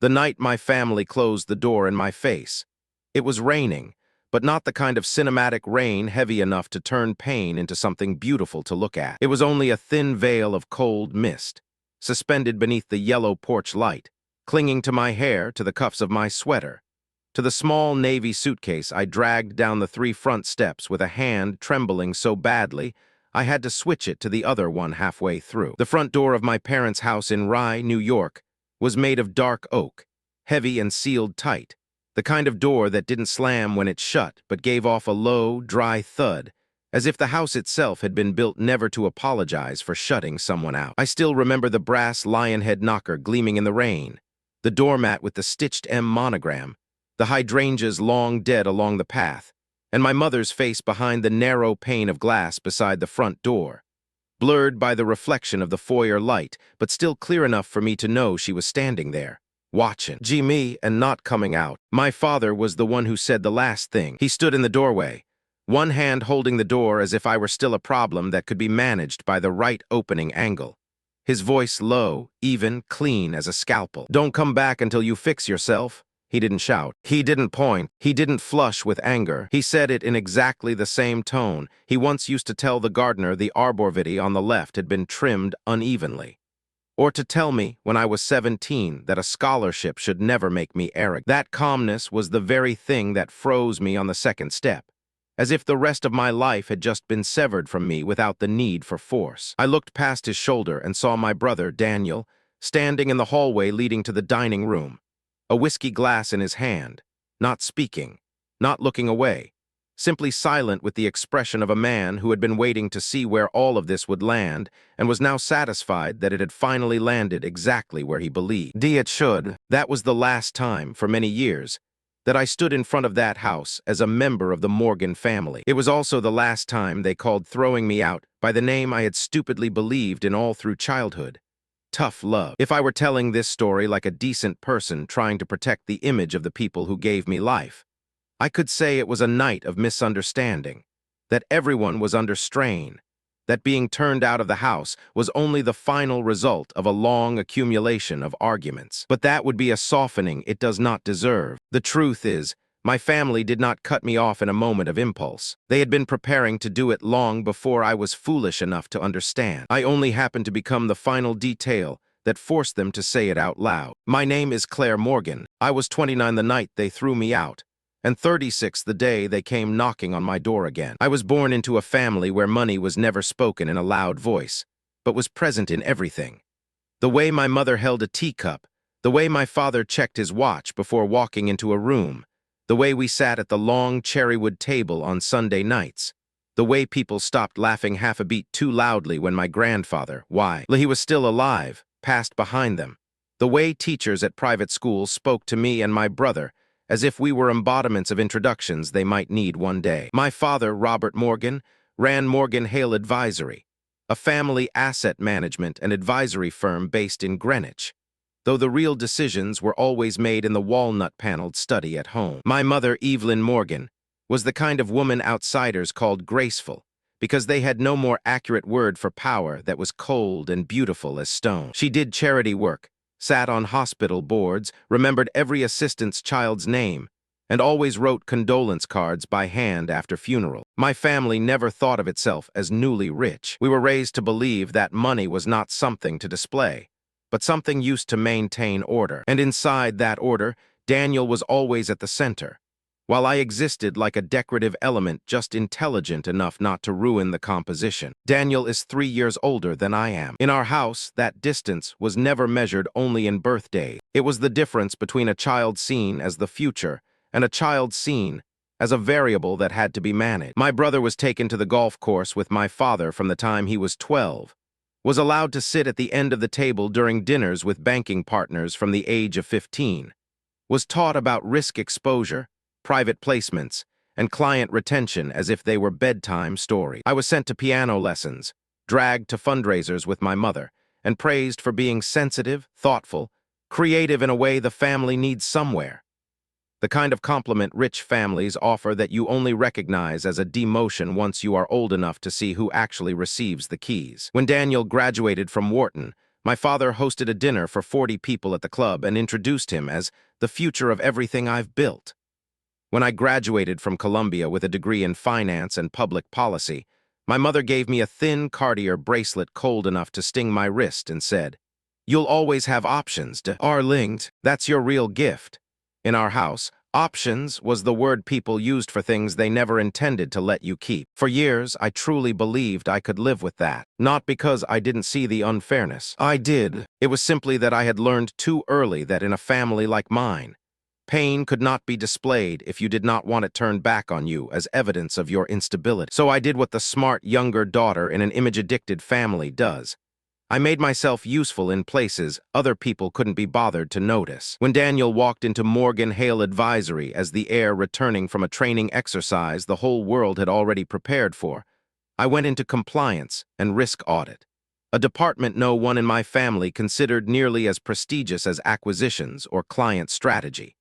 The night my family closed the door in my face. It was raining, but not the kind of cinematic rain heavy enough to turn pain into something beautiful to look at. It was only a thin veil of cold mist, suspended beneath the yellow porch light, clinging to my hair, to the cuffs of my sweater, to the small navy suitcase I dragged down the 3 front steps with a hand trembling so badly I had to switch it to the other one halfway through. The front door of my parents' house in Rye, New York, was made of dark oak, heavy and sealed tight, the kind of door that didn't slam when it shut but gave off a low, dry thud, as if the house itself had been built never to apologize for shutting someone out. I still remember the brass lionhead knocker gleaming in the rain, the doormat with the stitched M monogram, the hydrangeas long dead along the path, and my mother's face behind the narrow pane of glass beside the front door, blurred by the reflection of the foyer light, but still clear enough for me to know she was standing there, watching me and not coming out. My father was the one who said the last thing. He stood in the doorway, one hand holding the door as if I were still a problem that could be managed by the right opening angle. His voice low, even, clean as a scalpel. "Don't come back until you fix yourself." He didn't shout. He didn't point. He didn't flush with anger. He said it in exactly the same tone he once used to tell the gardener the arborvitae on the left had been trimmed unevenly. Or to tell me, when I was 17, that a scholarship should never make me arrogant. That calmness was the very thing that froze me on the second step, as if the rest of my life had just been severed from me without the need for force. I looked past his shoulder and saw my brother, Daniel, standing in the hallway leading to the dining room, a whiskey glass in his hand, not speaking, not looking away, simply silent with the expression of a man who had been waiting to see where all of this would land and was now satisfied that it had finally landed exactly where he believed it should. That was the last time, for many years, that I stood in front of that house as a member of the Morgan family. It was also the last time they called throwing me out by the name I had stupidly believed in all through childhood: tough love. If I were telling this story like a decent person trying to protect the image of the people who gave me life, I could say it was a night of misunderstanding, that everyone was under strain, that being turned out of the house was only the final result of a long accumulation of arguments. But that would be a softening it does not deserve. The truth is, my family did not cut me off in a moment of impulse. They had been preparing to do it long before I was foolish enough to understand. I only happened to become the final detail that forced them to say it out loud. My name is Claire Morgan. I was 29 the night they threw me out, and 36 the day they came knocking on my door again. I was born into a family where money was never spoken in a loud voice, but was present in everything. The way my mother held a teacup, the way my father checked his watch before walking into a room, the way we sat at the long cherrywood table on Sunday nights, the way people stopped laughing half a beat too loudly when my grandfather, while he was still alive, passed behind them, the way teachers at private schools spoke to me and my brother as if we were embodiments of introductions they might need one day. My father, Robert Morgan, ran Morgan Hale Advisory, a family asset management and advisory firm based in Greenwich, though the real decisions were always made in the walnut-paneled study at home. My mother, Evelyn Morgan, was the kind of woman outsiders called graceful, because they had no more accurate word for power that was cold and beautiful as stone. She did charity work, sat on hospital boards, remembered every assistant's child's name, and always wrote condolence cards by hand after funeral. My family never thought of itself as newly rich. We were raised to believe that money was not something to display, but something used to maintain order. And inside that order, Daniel was always at the center, while I existed like a decorative element just intelligent enough not to ruin the composition. Daniel is 3 years older than I am. In our house, that distance was never measured only in birthdays. It was the difference between a child seen as the future and a child seen as a variable that had to be managed. My brother was taken to the golf course with my father from the time he was 12, was allowed to sit at the end of the table during dinners with banking partners from the age of 15, was taught about risk exposure, private placements, and client retention as if they were bedtime stories. I was sent to piano lessons, dragged to fundraisers with my mother, and praised for being sensitive, thoughtful, creative in a way the family needs somewhere. The kind of compliment rich families offer that you only recognize as a demotion once you are old enough to see who actually receives the keys. When Daniel graduated from Wharton, My father hosted a dinner for 40 people at the club and introduced him as the future of everything I've built. When I graduated from Columbia with a degree in finance and public policy, my mother gave me a thin Cartier bracelet cold enough to sting my wrist and said, "You'll always have options, darling. That's your real gift." In our house, options was the word people used for things they never intended to let you keep. For years, I truly believed I could live with that. Not because I didn't see the unfairness. I did. It was simply that I had learned too early that in a family like mine, pain could not be displayed if you did not want it turned back on you as evidence of your instability. So I did what the smart younger daughter in an image-addicted family does. I made myself useful in places other people couldn't be bothered to notice. When Daniel walked into Morgan Hale Advisory as the heir returning from a training exercise the whole world had already prepared for, I went into compliance and risk audit, a department no one in my family considered nearly as prestigious as acquisitions or client strategy.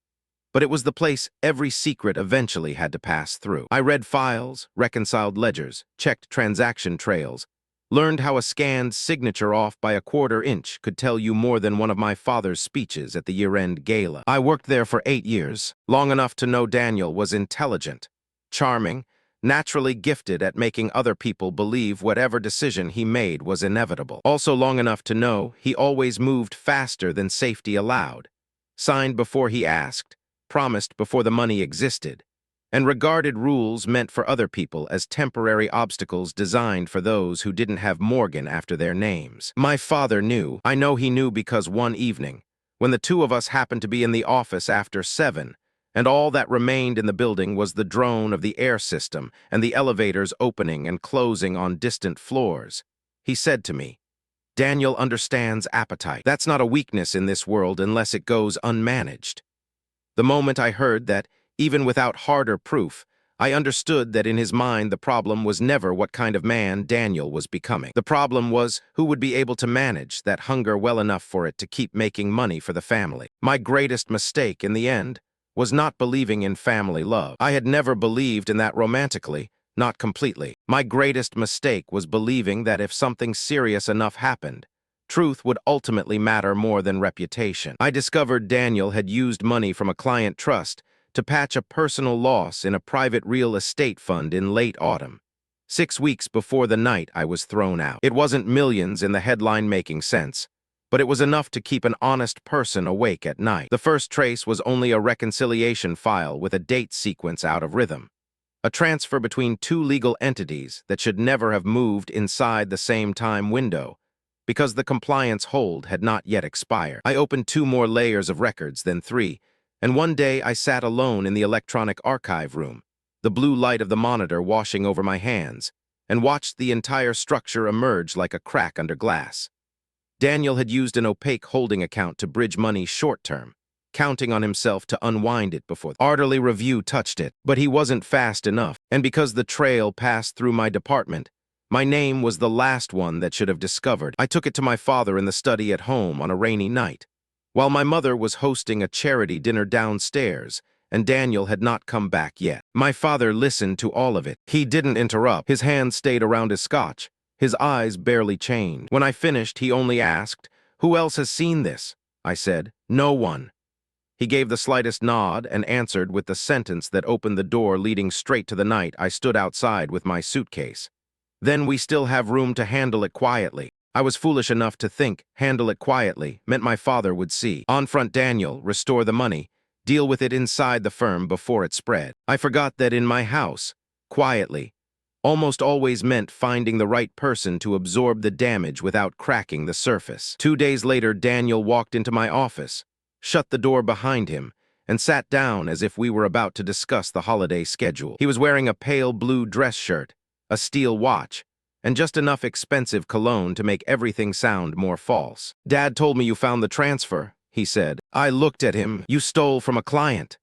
But it was the place every secret eventually had to pass through. I read files, reconciled ledgers, checked transaction trails, learned how a scanned signature off by a quarter-inch could tell you more than one of my father's speeches at the year-end gala. I worked there for 8 years, long enough to know Daniel was intelligent, charming, naturally gifted at making other people believe whatever decision he made was inevitable. Also long enough to know he always moved faster than safety allowed, signed before he asked, promised before the money existed, and regarded rules meant for other people as temporary obstacles designed for those who didn't have Morgan after their names. My father knew. I know he knew because one evening, when the two of us happened to be in the office after 7, and all that remained in the building was the drone of the air system and the elevators opening and closing on distant floors, he said to me, "Daniel understands appetite. That's not a weakness in this world unless it goes unmanaged." The moment I heard that, even without harder proof, I understood that in his mind the problem was never what kind of man Daniel was becoming. The problem was who would be able to manage that hunger well enough for it to keep making money for the family. My greatest mistake, in the end, was not believing in family love. I had never believed in that romantically, not completely. My greatest mistake was believing that if something serious enough happened, truth would ultimately matter more than reputation. I discovered Daniel had used money from a client trust to patch a personal loss in a private real estate fund in late autumn, 6 weeks before the night I was thrown out. It wasn't millions in the headline-making sense, but it was enough to keep an honest person awake at night. The first trace was only a reconciliation file with a date sequence out of rhythm, a transfer between two legal entities that should never have moved inside the same time window, because the compliance hold had not yet expired. I opened 2 more layers of records, then 3, and one day I sat alone in the electronic archive room, the blue light of the monitor washing over my hands, and watched the entire structure emerge like a crack under glass. Daniel had used an opaque holding account to bridge money short-term, counting on himself to unwind it before the Arterly Review touched it. But he wasn't fast enough, and because the trail passed through my department, my name was the last one that should have discovered. I took it to my father in the study at home on a rainy night, while my mother was hosting a charity dinner downstairs, and Daniel had not come back yet. My father listened to all of it. He didn't interrupt. His hand stayed around his scotch. His eyes barely changed. When I finished, he only asked, "Who else has seen this?" I said, "No one." He gave the slightest nod and answered with the sentence that opened the door leading straight to the night I stood outside with my suitcase. "Then we still have room to handle it quietly." I was foolish enough to think handle it quietly meant my father would see. On-front Daniel, restore the money, deal with it inside the firm before it spread. I forgot that in my house, quietly, almost always meant finding the right person to absorb the damage without cracking the surface. 2 days later, Daniel walked into my office, shut the door behind him, and sat down as if we were about to discuss the holiday schedule. He was wearing a pale blue dress shirt, a steel watch, and just enough expensive cologne to make everything sound more false. "Dad told me you found the transfer," he said. I looked at him. "You stole from a client."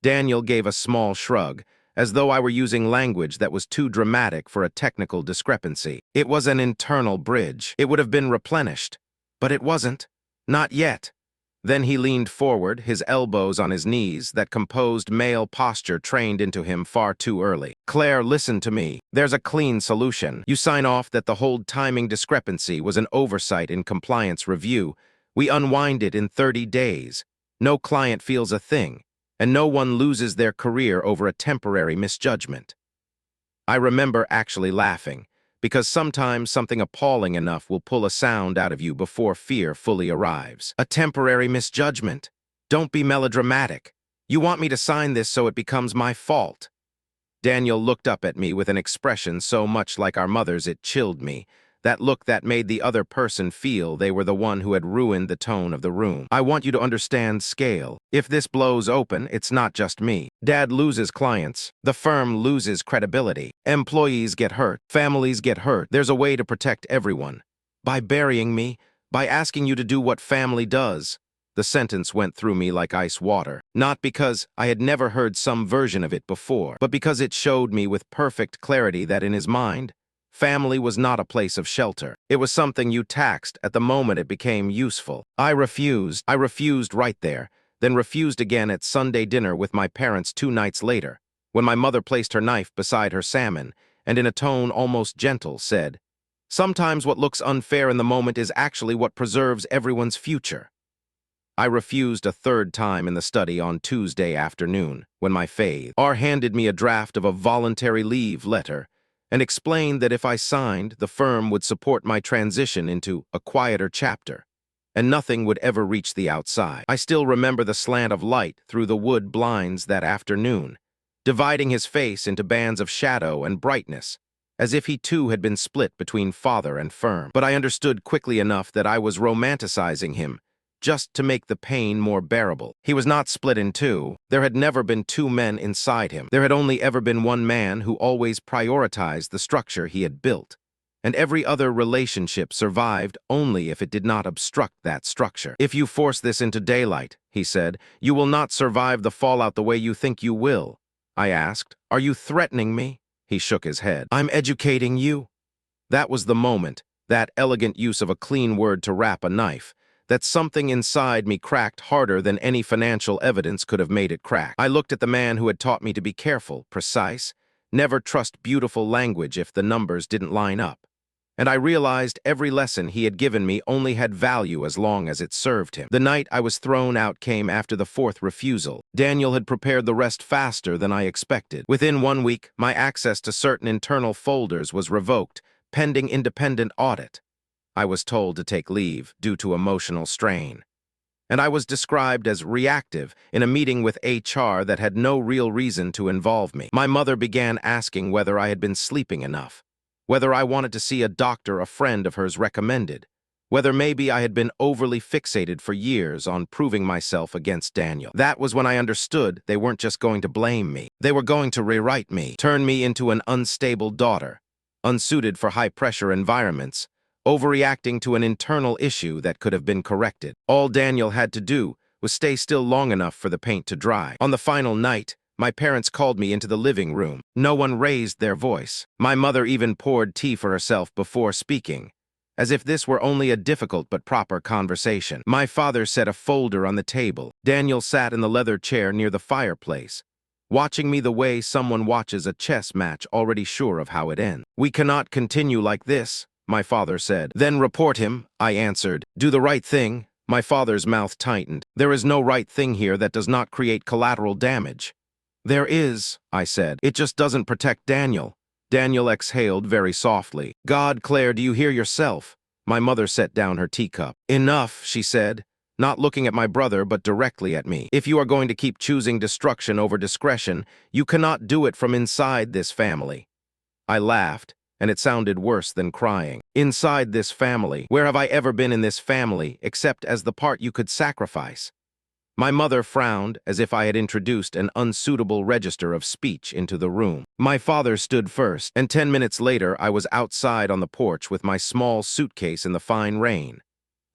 Daniel gave a small shrug, as though I were using language that was too dramatic for a technical discrepancy. "It was an internal bridge. It would have been replenished. But it wasn't. Not yet. Then he leaned forward, his elbows on his knees, that composed male posture trained into him far too early. Claire, listen to me. There's a clean solution. You sign off that the hold timing discrepancy was an oversight in compliance review. We unwind it in 30 days. No client feels a thing, and no one loses their career over a temporary misjudgment. I remember actually laughing, because sometimes something appalling enough will pull a sound out of you before fear fully arrives. A temporary misjudgment. Don't be melodramatic. You want me to sign this so it becomes my fault. Daniel looked up at me with an expression so much like our mother's it chilled me. That look that made the other person feel they were the one who had ruined the tone of the room. I want you to understand scale. If this blows open, it's not just me. Dad loses clients. The firm loses credibility. Employees get hurt. Families get hurt. There's a way to protect everyone. By burying me, by asking you to do what family does. The sentence went through me like ice water. Not because I had never heard some version of it before, but because it showed me with perfect clarity that in his mind, family was not a place of shelter. It was something you taxed at the moment it became useful. I refused. I refused right there, then refused again at Sunday dinner with my parents 2 nights later, when my mother placed her knife beside her salmon, and in a tone almost gentle said, "Sometimes what looks unfair in the moment is actually what preserves everyone's future." I refused a 3rd time in the study on Tuesday afternoon, when my faith handed me a draft of a voluntary leave letter, and explained that if I signed, the firm would support my transition into a quieter chapter, and nothing would ever reach the outside. I still remember the slant of light through the wood blinds that afternoon, dividing his face into bands of shadow and brightness, as if he too had been split between father and firm. But I understood quickly enough that I was romanticizing him, just to make the pain more bearable. He was not split in two. There had never been 2 men inside him. There had only ever been one man who always prioritized the structure he had built, and every other relationship survived only if it did not obstruct that structure. "If you force this into daylight," he said, "you will not survive the fallout the way you think you will." I asked, "Are you threatening me?" He shook his head. "I'm educating you." That was the moment, that elegant use of a clean word to wrap a knife, that something inside me cracked harder than any financial evidence could have made it crack. I looked at the man who had taught me to be careful, precise, never trust beautiful language if the numbers didn't line up. And I realized every lesson he had given me only had value as long as it served him. The night I was thrown out came after the 4th refusal. Daniel had prepared the rest faster than I expected. Within 1 week, my access to certain internal folders was revoked, pending independent audit. I was told to take leave due to emotional strain. And I was described as reactive in a meeting with HR that had no real reason to involve me. My mother began asking whether I had been sleeping enough, whether I wanted to see a doctor a friend of hers recommended, whether maybe I had been overly fixated for years on proving myself against Daniel. That was when I understood they weren't just going to blame me. They were going to rewrite me, turn me into an unstable daughter, unsuited for high-pressure environments, overreacting to an internal issue that could have been corrected. All Daniel had to do was stay still long enough for the paint to dry. On the final night, my parents called me into the living room. No one raised their voice. My mother even poured tea for herself before speaking, as if this were only a difficult but proper conversation. My father set a folder on the table. Daniel sat in the leather chair near the fireplace, watching me the way someone watches a chess match already sure of how it ends. "We cannot continue like this," my father said. "Then report him," I answered. "Do the right thing." My father's mouth tightened. "There is no right thing here that does not create collateral damage." "There is," I said. "It just doesn't protect Daniel." Daniel exhaled very softly. "God, Claire, do you hear yourself?" My mother set down her teacup. "Enough," she said, not looking at my brother but directly at me. "If you are going to keep choosing destruction over discretion, you cannot do it from inside this family." I laughed, and it sounded worse than crying. "Inside this family? Where have I ever been in this family, except as the part you could sacrifice?" My mother frowned as if I had introduced an unsuitable register of speech into the room. My father stood first, and 10 minutes later I was outside on the porch with my small suitcase in the fine rain,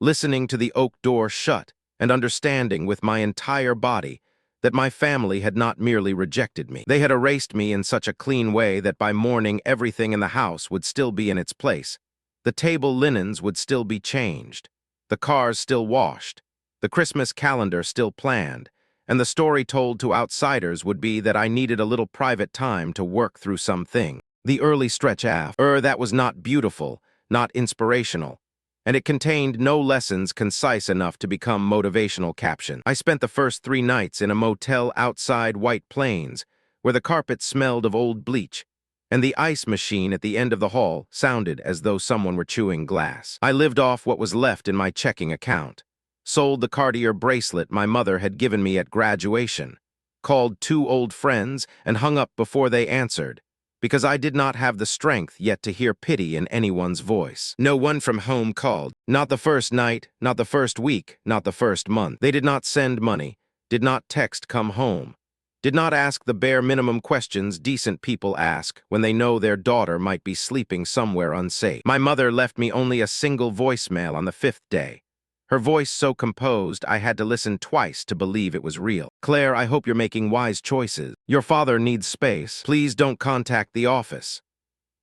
listening to the oak door shut and understanding with my entire body that my family had not merely rejected me. They had erased me in such a clean way that by morning everything in the house would still be in its place. The table linens would still be changed, the cars still washed, The Christmas calendar still planned, and the story told to outsiders would be that I needed a little private time to work through something. The early stretch that was not beautiful, not inspirational, and it contained no lessons concise enough to become motivational caption. I spent the first 3 nights in a motel outside White Plains, where the carpet smelled of old bleach, and the ice machine at the end of the hall sounded as though someone were chewing glass. I lived off what was left in my checking account, sold the Cartier bracelet my mother had given me at graduation, called 2 old friends and hung up before they answered, because I did not have the strength yet to hear pity in anyone's voice. No one from home called. Not the first night, not the first week, not the first month. They did not send money, did not text come home, did not ask the bare minimum questions decent people ask when they know their daughter might be sleeping somewhere unsafe. My mother left me only a single voicemail on the 5th day. Her voice so composed I had to listen twice to believe it was real. Claire, I hope you're making wise choices. Your father needs space. Please don't contact the office.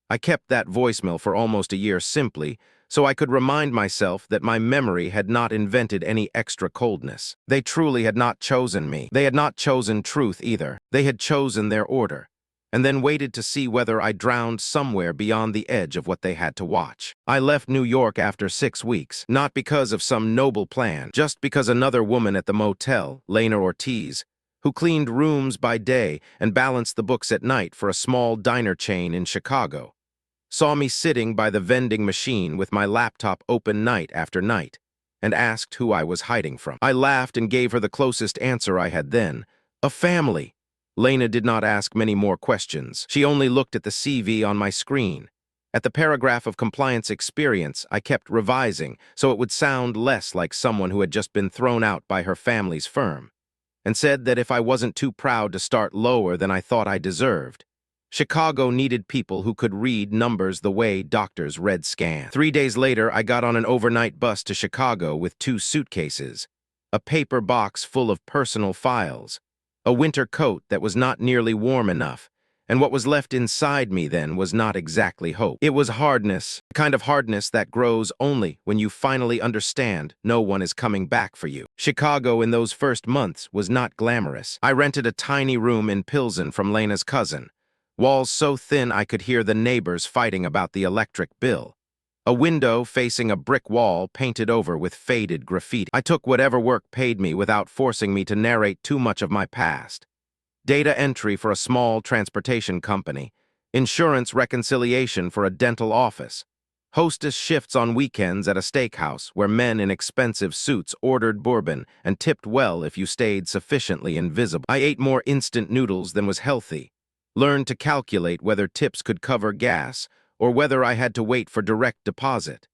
I kept that voicemail for almost a year simply so I could remind myself that my memory had not invented any extra coldness. They truly had not chosen me. They had not chosen truth either. They had chosen their order, and then waited to see whether I drowned somewhere beyond the edge of what they had to watch. I left New York after 6 weeks, not because of some noble plan, just because another woman at the motel, Lena Ortiz, who cleaned rooms by day and balanced the books at night for a small diner chain in Chicago, saw me sitting by the vending machine with my laptop open night after night, and asked who I was hiding from. I laughed and gave her the closest answer I had then: a family. Lena did not ask many more questions. She only looked at the CV on my screen. At the paragraph of compliance experience, I kept revising so it would sound less like someone who had just been thrown out by her family's firm, and said that if I wasn't too proud to start lower than I thought I deserved, Chicago needed people who could read numbers the way doctors read scans. 3 days later, I got on an overnight bus to Chicago with 2 suitcases, a paper box full of personal files, a winter coat that was not nearly warm enough, and what was left inside me then was not exactly hope. It was hardness, the kind of hardness that grows only when you finally understand no one is coming back for you. Chicago in those first months was not glamorous. I rented a tiny room in Pilsen from Lena's cousin, walls so thin I could hear the neighbors fighting about the electric bill. A window facing a brick wall painted over with faded graffiti. I took whatever work paid me without forcing me to narrate too much of my past. Data entry for a small transportation company, insurance reconciliation for a dental office, hostess shifts on weekends at a steakhouse where men in expensive suits ordered bourbon and tipped well if you stayed sufficiently invisible. I ate more instant noodles than was healthy, learned to calculate whether tips could cover gas, or whether I had to wait for direct deposit.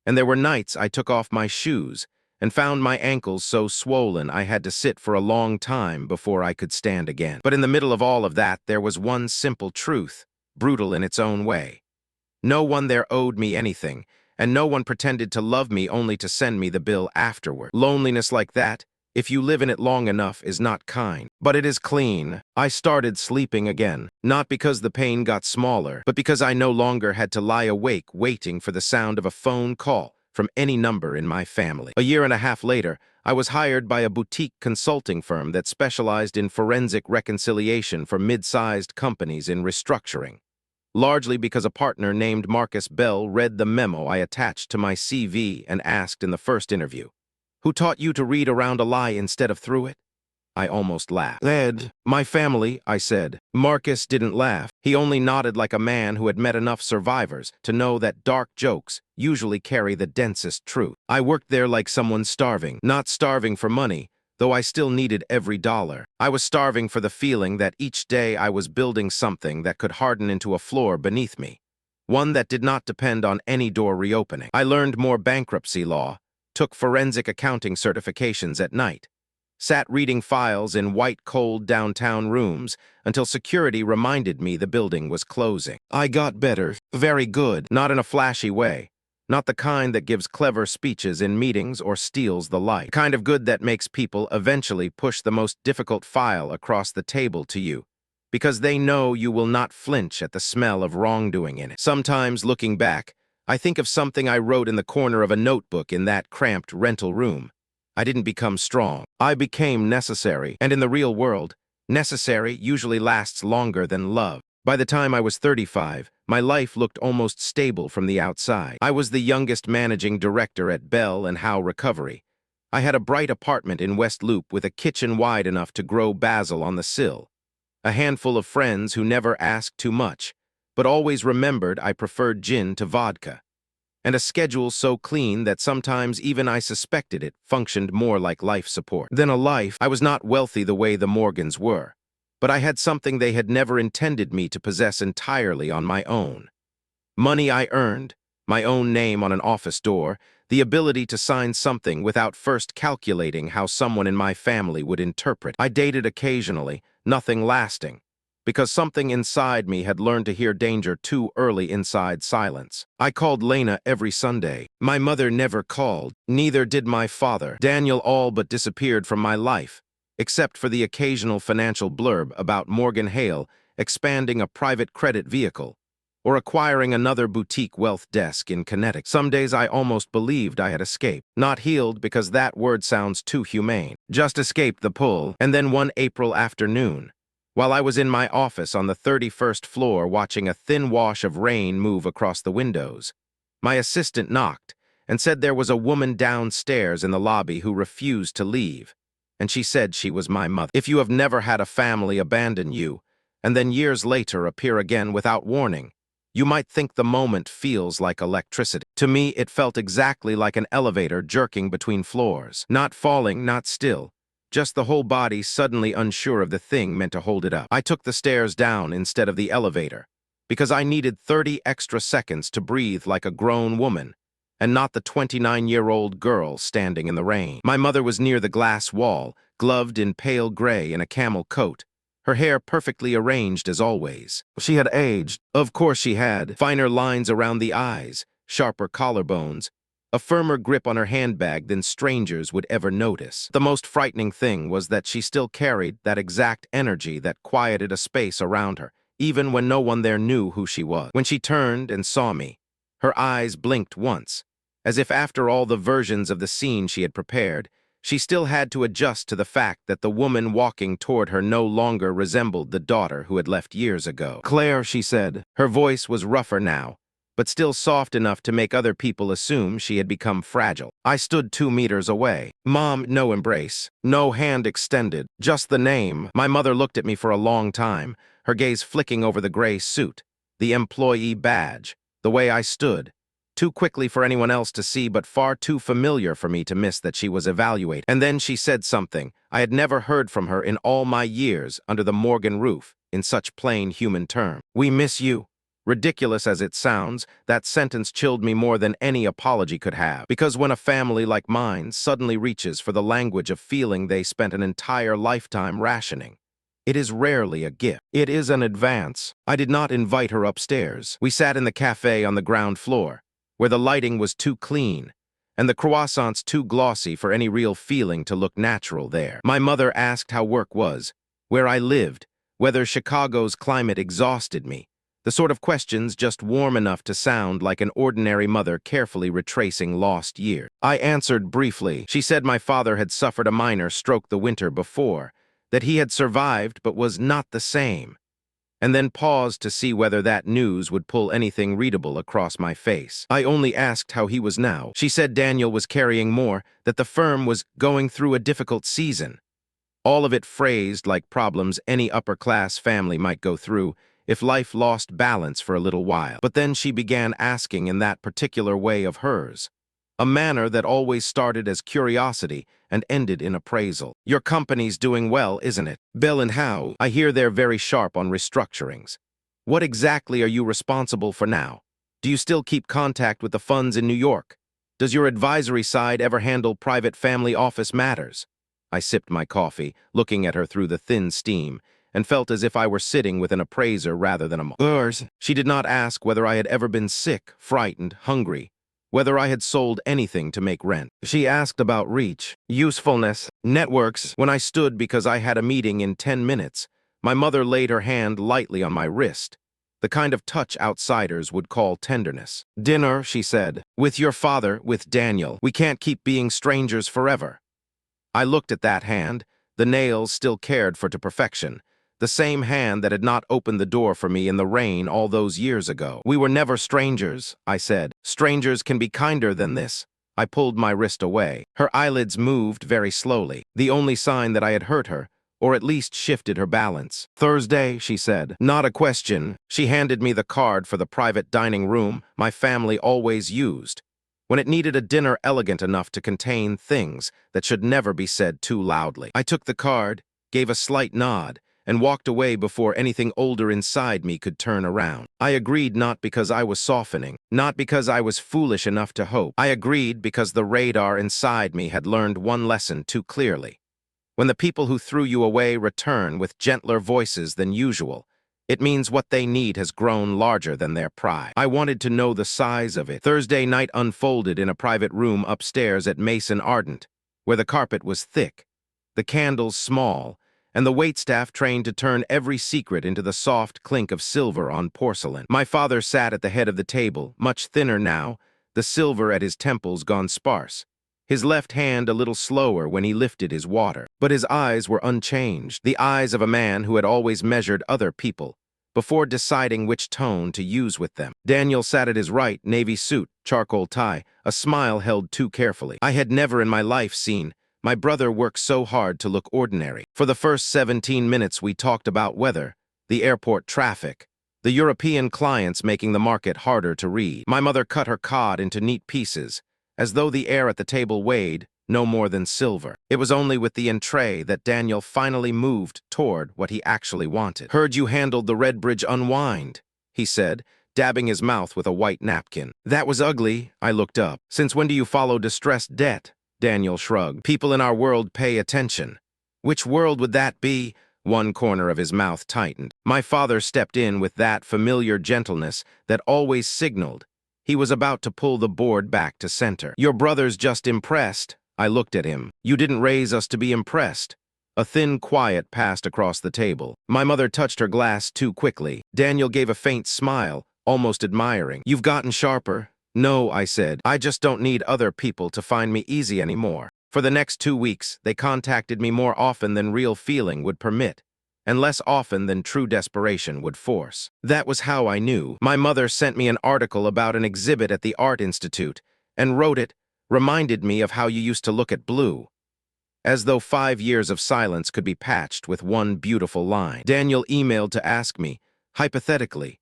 And there were nights I took off my shoes and found my ankles so swollen I had to sit for a long time before I could stand again. But in the middle of all of that, there was one simple truth, brutal in its own way. No one there owed me anything, and no one pretended to love me only to send me the bill afterward. Loneliness like that, if you live in it long enough, is not kind. But it is clean. I started sleeping again, not because the pain got smaller, but because I no longer had to lie awake waiting for the sound of a phone call from any number in my family. A year and a half later, I was hired by a boutique consulting firm that specialized in forensic reconciliation for mid-sized companies in restructuring, largely because a partner named Marcus Bell read the memo I attached to my CV and asked in the first interview, "Who taught you to read around a lie instead of through it?" I almost laughed. "Ed, my family," I said. Marcus didn't laugh. He only nodded like a man who had met enough survivors to know that dark jokes usually carry the densest truth. I worked there like someone starving, not starving for money, though I still needed every dollar. I was starving for the feeling that each day I was building something that could harden into a floor beneath me, one that did not depend on any door reopening. I learned more bankruptcy law, took forensic accounting certifications at night, sat reading files in white, cold downtown rooms until security reminded me the building was closing. I got better, very good, not in a flashy way, not the kind that gives clever speeches in meetings or steals the light, the kind of good that makes people eventually push the most difficult file across the table to you, because they know you will not flinch at the smell of wrongdoing in it. Sometimes, looking back, I think of something I wrote in the corner of a notebook in that cramped rental room. I didn't become strong. I became necessary, and in the real world, necessary usually lasts longer than love. By the time I was 35, my life looked almost stable from the outside. I was the youngest managing director at Bell and Howe Recovery. I had a bright apartment in West Loop with a kitchen wide enough to grow basil on the sill. A handful of friends who never asked too much, but always remembered I preferred gin to vodka. And a schedule so clean that sometimes even I suspected it functioned more like life support than a life. I was not wealthy the way the Morgans were, but I had something they had never intended me to possess entirely on my own. Money I earned, my own name on an office door, the ability to sign something without first calculating how someone in my family would interpret. I dated occasionally, nothing lasting, because something inside me had learned to hear danger too early inside silence. I called Lena every Sunday. My mother never called, neither did my father. Daniel all but disappeared from my life, except for the occasional financial blurb about Morgan Hale expanding a private credit vehicle or acquiring another boutique wealth desk in Connecticut. Some days I almost believed I had escaped. Not healed because that word sounds too humane. Just escaped the pull, and then one April afternoon, while I was in my office on the 31st floor watching a thin wash of rain move across the windows, my assistant knocked and said there was a woman downstairs in the lobby who refused to leave, and she said she was my mother. If you have never had a family abandon you, and then years later appear again without warning, you might think the moment feels like electricity. To me, it felt exactly like an elevator jerking between floors. Not falling, not still, just the whole body suddenly unsure of the thing meant to hold it up. I took the stairs down instead of the elevator, because I needed 30 extra seconds to breathe like a grown woman, and not the 29-year-old girl standing in the rain. My mother was near the glass wall, gloved in pale gray in a camel coat, her hair perfectly arranged as always. She had aged. Of course she had. Finer lines around the eyes, sharper collarbones, a firmer grip on her handbag than strangers would ever notice. The most frightening thing was that she still carried that exact energy that quieted a space around her, even when no one there knew who she was. When she turned and saw me, her eyes blinked once, as if after all the versions of the scene she had prepared, she still had to adjust to the fact that the woman walking toward her no longer resembled the daughter who had left years ago. "Claire," she said. Her voice was rougher now, but still soft enough to make other people assume she had become fragile. I stood 2 meters away. "Mom," no embrace, no hand extended, just the name. My mother looked at me for a long time, her gaze flicking over the gray suit, the employee badge, the way I stood. Too quickly for anyone else to see, but far too familiar for me to miss that she was evaluating. And then she said something I had never heard from her in all my years under the Morgan roof, in such plain human terms. "We miss you." Ridiculous as it sounds, that sentence chilled me more than any apology could have. Because when a family like mine suddenly reaches for the language of feeling they spent an entire lifetime rationing, it is rarely a gift. It is an advance. I did not invite her upstairs. We sat in the cafe on the ground floor, where the lighting was too clean, and the croissants too glossy for any real feeling to look natural there. My mother asked how work was, where I lived, whether Chicago's climate exhausted me, the sort of questions just warm enough to sound like an ordinary mother carefully retracing lost years. I answered briefly. She said my father had suffered a minor stroke the winter before, that he had survived but was not the same, and then paused to see whether that news would pull anything readable across my face. I only asked how he was now. She said Daniel was carrying more, that the firm was going through a difficult season. All of it phrased like problems any upper-class family might go through if life lost balance for a little while. But then she began asking in that particular way of hers, a manner that always started as curiosity and ended in appraisal. "Your company's doing well, isn't it? Bell and Howe, I hear they're very sharp on restructurings. What exactly are you responsible for now? Do you still keep contact with the funds in New York? Does your advisory side ever handle private family office matters?" I sipped my coffee, looking at her through the thin steam, and felt as if I were sitting with an appraiser rather than a boss. She did not ask whether I had ever been sick, frightened, hungry, whether I had sold anything to make rent. She asked about reach, usefulness, networks. When I stood because I had a meeting in 10 minutes, my mother laid her hand lightly on my wrist, the kind of touch outsiders would call tenderness. "Dinner," she said, "with your father, with Daniel. We can't keep being strangers forever." I looked at that hand, the nails still cared for to perfection, the same hand that had not opened the door for me in the rain all those years ago. "We were never strangers," I said. "Strangers can be kinder than this." I pulled my wrist away. Her eyelids moved very slowly, the only sign that I had hurt her, or at least shifted her balance. "Thursday," she said. Not a question. She handed me the card for the private dining room my family always used, when it needed a dinner elegant enough to contain things that should never be said too loudly. I took the card, gave a slight nod, and walked away before anything older inside me could turn around. I agreed not because I was softening, not because I was foolish enough to hope. I agreed because the radar inside me had learned one lesson too clearly. When the people who threw you away return with gentler voices than usual, it means what they need has grown larger than their pride. I wanted to know the size of it. Thursday night unfolded in a private room upstairs at Mason Ardent, where the carpet was thick, the candles small, and the waitstaff trained to turn every secret into the soft clink of silver on porcelain. My father sat at the head of the table, much thinner now, the silver at his temples gone sparse, his left hand a little slower when he lifted his water. But his eyes were unchanged, the eyes of a man who had always measured other people before deciding which tone to use with them. Daniel sat at his right, navy suit, charcoal tie, a smile held too carefully. I had never in my life seen my brother worked so hard to look ordinary. For the first 17 minutes we talked about weather, the airport traffic, the European clients making the market harder to read. My mother cut her cod into neat pieces, as though the air at the table weighed no more than silver. It was only with the entree that Daniel finally moved toward what he actually wanted. "Heard you handled the Redbridge unwind," he said, dabbing his mouth with a white napkin. "That was ugly." I looked up. "Since when do you follow distressed debt?" Daniel shrugged. "People in our world pay attention." "Which world would that be?" One corner of his mouth tightened. My father stepped in with that familiar gentleness that always signaled he was about to pull the board back to center. "Your brother's just impressed." I looked at him. "You didn't raise us to be impressed." A thin quiet passed across the table. My mother touched her glass too quickly. Daniel gave a faint smile, almost admiring. "You've gotten sharper." "No," I said. "I just don't need other people to find me easy anymore." For the next 2 weeks, they contacted me more often than real feeling would permit, and less often than true desperation would force. That was how I knew. My mother sent me an article about an exhibit at the Art Institute, and wrote it, reminded me of how you used to look at blue. As though 5 years of silence could be patched with one beautiful line. Daniel emailed to ask me, hypothetically,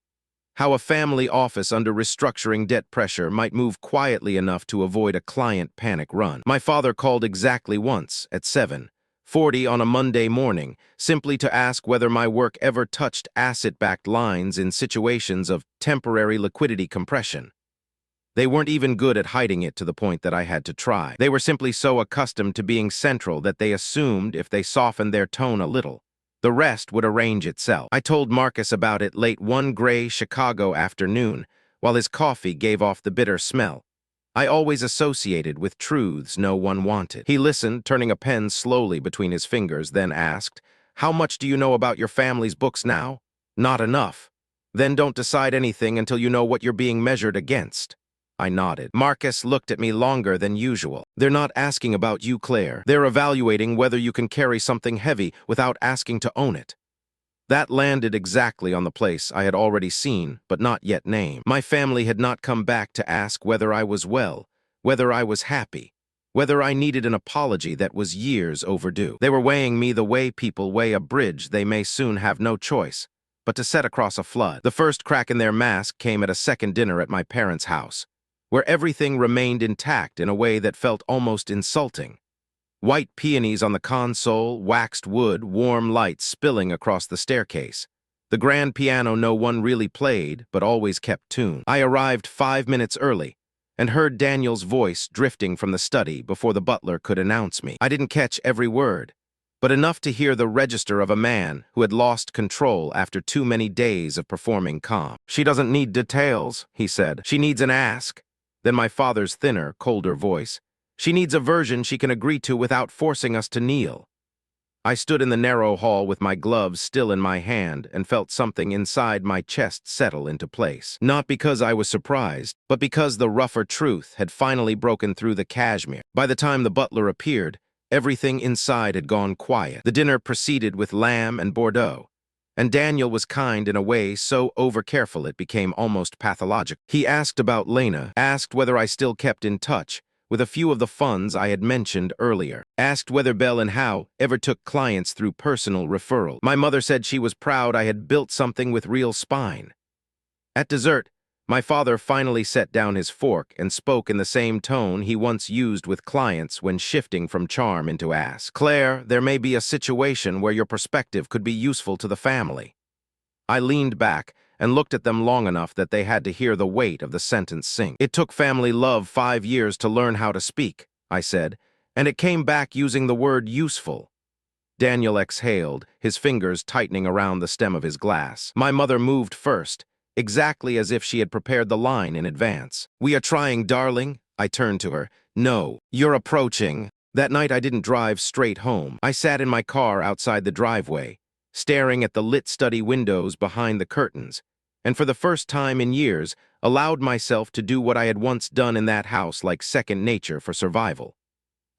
how a family office under restructuring debt pressure might move quietly enough to avoid a client panic run. My father called exactly once, at 7:40 on a Monday morning, simply to ask whether my work ever touched asset-backed lines in situations of temporary liquidity compression. They weren't even good at hiding it to the point that I had to try. They were simply so accustomed to being central that they assumed if they softened their tone a little, the rest would arrange itself. I told Marcus about it late one gray Chicago afternoon, while his coffee gave off the bitter smell I always associated with truths no one wanted. He listened, turning a pen slowly between his fingers, then asked, "How much do you know about your family's books now?" "Not enough." "Then don't decide anything until you know what you're being measured against." I nodded. Marcus looked at me longer than usual. "They're not asking about you, Claire. They're evaluating whether you can carry something heavy without asking to own it." That landed exactly on the place I had already seen, but not yet named. My family had not come back to ask whether I was well, whether I was happy, whether I needed an apology that was years overdue. They were weighing me the way people weigh a bridge they may soon have no choice but to set across a flood. The first crack in their mask came at a second dinner at my parents' house, where everything remained intact in a way that felt almost insulting. White peonies on the console, waxed wood, warm lights spilling across the staircase. The grand piano no one really played, but always kept tune. I arrived 5 minutes early, and heard Daniel's voice drifting from the study before the butler could announce me. I didn't catch every word, but enough to hear the register of a man who had lost control after too many days of performing calm. "She doesn't need details," he said. "She needs an ask." Then my father's thinner, colder voice. "She needs a version she can agree to without forcing us to kneel." I stood in the narrow hall with my gloves still in my hand and felt something inside my chest settle into place. Not because I was surprised, but because the rougher truth had finally broken through the cashmere. By the time the butler appeared, Everything inside had gone quiet. The dinner proceeded with lamb and Bordeaux, and Daniel was kind in a way so over-careful it became almost pathological. He asked about Lena, asked whether I still kept in touch with a few of the funds I had mentioned earlier, asked whether Belle and Hao ever took clients through personal referral. My mother said she was proud I had built something with real spine. At dessert, my father finally set down his fork and spoke in the same tone he once used with clients when shifting from charm into ask. Claire, there may be a situation where your perspective could be useful to the family. I leaned back and looked at them long enough that they had to hear the weight of the sentence sink. It took family love 5 years to learn how to speak, I said, and it came back using the word useful. Daniel exhaled, his fingers tightening around the stem of his glass. My mother moved first, exactly as if she had prepared the line in advance. We are trying, darling. I turned to her. No, you're approaching. That night I didn't drive straight home. I sat in my car outside the driveway, staring at the lit study windows behind the curtains, and for the first time in years, allowed myself to do what I had once done in that house like second nature for survival.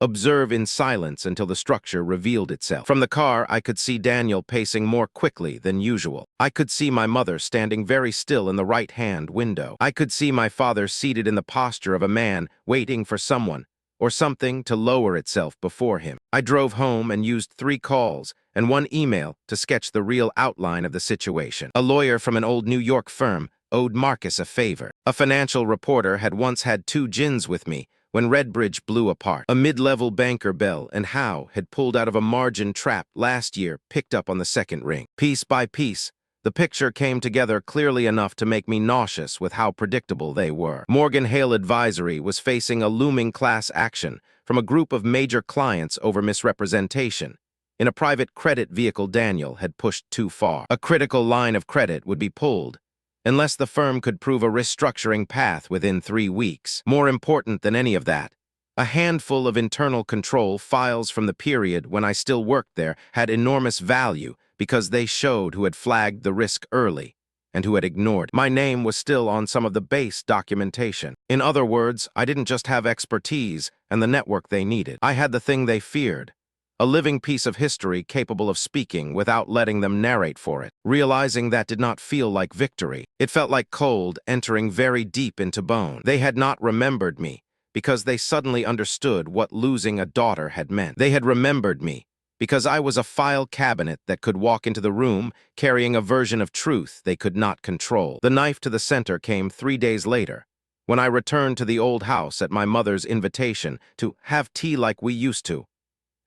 Observe in silence until the structure revealed itself. From the car, I could see Daniel pacing more quickly than usual. I could see my mother standing very still in the right-hand window. I could see my father seated in the posture of a man waiting for someone or something to lower itself before him. I drove home and used 3 calls and 1 email to sketch the real outline of the situation. A lawyer from an old New York firm owed Marcus a favor. A financial reporter had once had 2 gins with me when Redbridge blew apart. A mid-level banker, Belle and Hao, had pulled out of a margin trap last year, picked up on the second ring. Piece by piece, the picture came together clearly enough to make me nauseous with how predictable they were. Morgan Hale Advisory was facing a looming class action from a group of major clients over misrepresentation. In a private credit vehicle Daniel had pushed too far. A critical line of credit would be pulled unless the firm could prove a restructuring path within 3 weeks. More important than any of that, a handful of internal control files from the period when I still worked there had enormous value because they showed who had flagged the risk early and who had ignored. My name was still on some of the base documentation. In other words, I didn't just have expertise and the network they needed. I had the thing they feared. A living piece of history capable of speaking without letting them narrate for it. Realizing that did not feel like victory. It felt like cold entering very deep into bone. They had not remembered me because they suddenly understood what losing a daughter had meant. They had remembered me because I was a file cabinet that could walk into the room carrying a version of truth they could not control. The knife to the center came 3 days later, when I returned to the old house at my mother's invitation to have tea like we used to,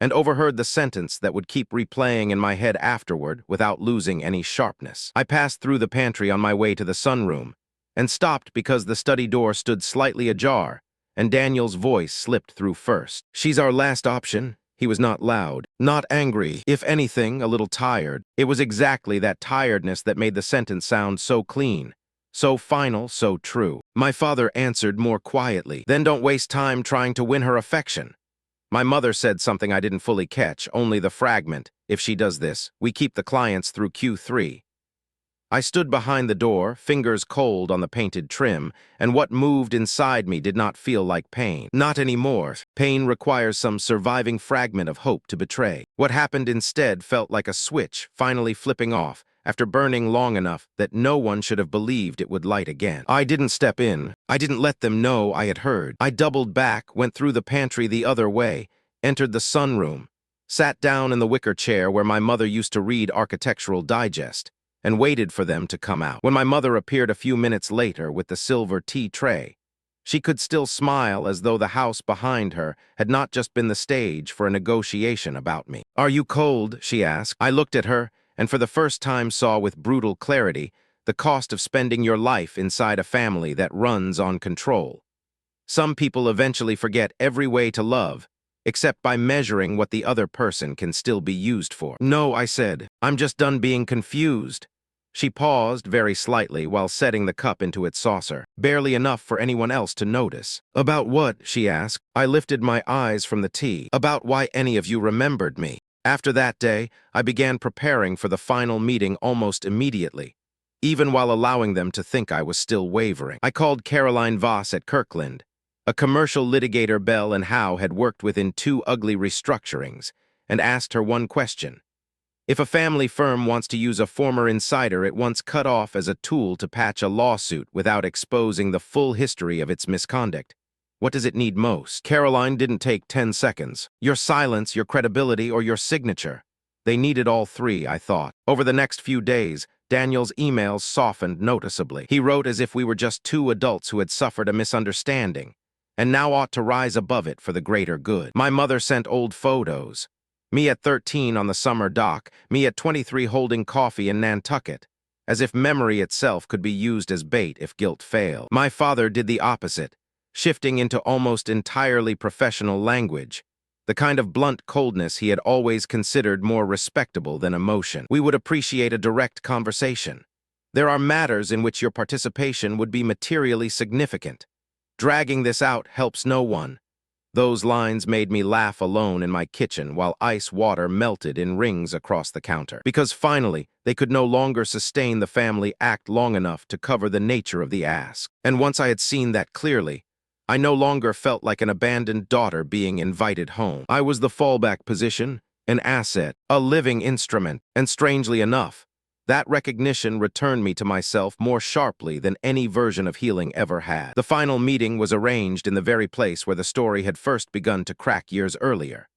and overheard the sentence that would keep replaying in my head afterward without losing any sharpness. I passed through the pantry on my way to the sunroom and stopped because the study door stood slightly ajar and Daniel's voice slipped through first. She's our last option. He was not loud, not angry, if anything, a little tired. It was exactly that tiredness that made the sentence sound so clean, so final, so true. My father answered more quietly. Then don't waste time trying to win her affection. My mother said something I didn't fully catch, only the fragment. If she does this, we keep the clients through Q3. I stood behind the door, fingers cold on the painted trim, and what moved inside me did not feel like pain. Not anymore. Pain requires some surviving fragment of hope to betray. What happened instead felt like a switch finally flipping off, after burning long enough that no one should have believed it would light again. I didn't step in. I didn't let them know I had heard. I doubled back, went through the pantry the other way, entered the sunroom, sat down in the wicker chair where my mother used to read Architectural Digest, and waited for them to come out. When my mother appeared a few minutes later with the silver tea tray, she could still smile as though the house behind her had not just been the stage for a negotiation about me. "Are you cold?" she asked. I looked at her and for the first time saw with brutal clarity the cost of spending your life inside a family that runs on control. Some people eventually forget every way to love, except by measuring what the other person can still be used for. "No," I said. "I'm just done being confused." She paused very slightly while setting the cup into its saucer, barely enough for anyone else to notice. "About what?" she asked. I lifted my eyes from the tea. "About why any of you remembered me." After that day, I began preparing for the final meeting almost immediately, even while allowing them to think I was still wavering. I called Caroline Voss at Kirkland, A commercial litigator Bell and Howe had worked within 2 ugly restructurings, and asked her one question. If a family firm wants to use a former insider it once cut off as a tool to patch a lawsuit without exposing the full history of its misconduct, what does it need most? Caroline didn't take 10 seconds. Your silence, your credibility, or your signature. They needed all 3, I thought. Over the next few days, Daniel's emails softened noticeably. He wrote as if we were just 2 adults who had suffered a misunderstanding, and now ought to rise above it for the greater good. My mother sent old photos. Me at 13 on the summer dock, me at 23 holding coffee in Nantucket, as if memory itself could be used as bait if guilt failed. My father did the opposite, shifting into almost entirely professional language, the kind of blunt coldness he had always considered more respectable than emotion. We would appreciate a direct conversation. There are matters in which your participation would be materially significant. Dragging this out helps no one. Those lines made me laugh alone in my kitchen while ice water melted in rings across the counter. Because finally, they could no longer sustain the family act long enough to cover the nature of the ask. And once I had seen that clearly, I no longer felt like an abandoned daughter being invited home. I was the fallback position, an asset, a living instrument, and strangely enough, that recognition returned me to myself more sharply than any version of healing ever had. The final meeting was arranged in the very place where the story had first begun to crack years earlier.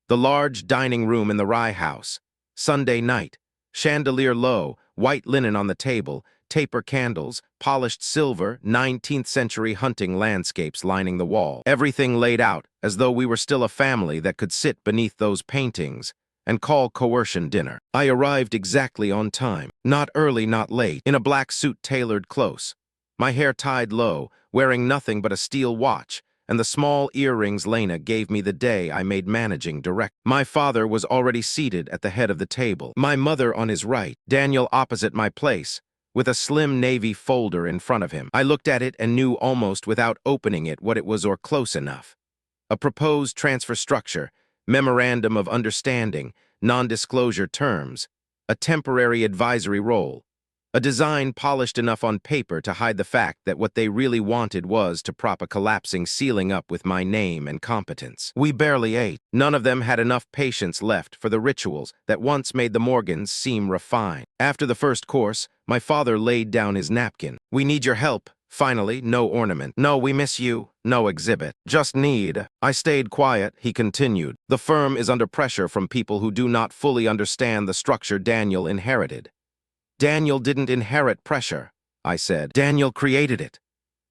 The large dining room in the Rye House. Sunday night. Chandelier low, white linen on the table, taper candles, polished silver, 19th century hunting landscapes lining the wall. Everything laid out as though we were still a family that could sit beneath those paintings and call coercion dinner. I arrived exactly on time, not early, not late, in a black suit tailored close, my hair tied low, wearing nothing but a steel watch, and the small earrings Lena gave me the day I made managing direct. My father was already seated at the head of the table, my mother on his right, Daniel opposite my place, with a slim navy folder in front of him. I looked at it and knew almost without opening it what it was or close enough. A proposed transfer structure, memorandum of understanding, non-disclosure terms, a temporary advisory role, a design polished enough on paper to hide the fact that what they really wanted was to prop a collapsing ceiling up with my name and competence. We barely ate. None of them had enough patience left for the rituals that once made the Morgans seem refined. After the first course, my father laid down his napkin. "We need your help." Finally, no ornament. "No, we miss you. No exhibit. Just need." I stayed quiet, he continued. "The firm is under pressure from people who do not fully understand the structure Daniel inherited." "Daniel didn't inherit pressure," I said. "Daniel created it."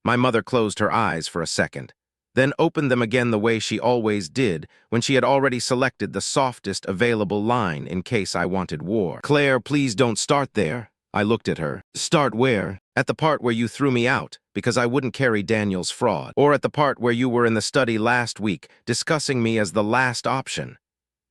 My mother closed her eyes for a second, then opened them again the way she always did when she had already selected the softest available line in case I wanted war. "Claire, please don't start there." I looked at her. "Start where?" "At the part where you threw me out because I wouldn't carry Daniel's fraud. Or at the part where you were in the study last week discussing me as the last option."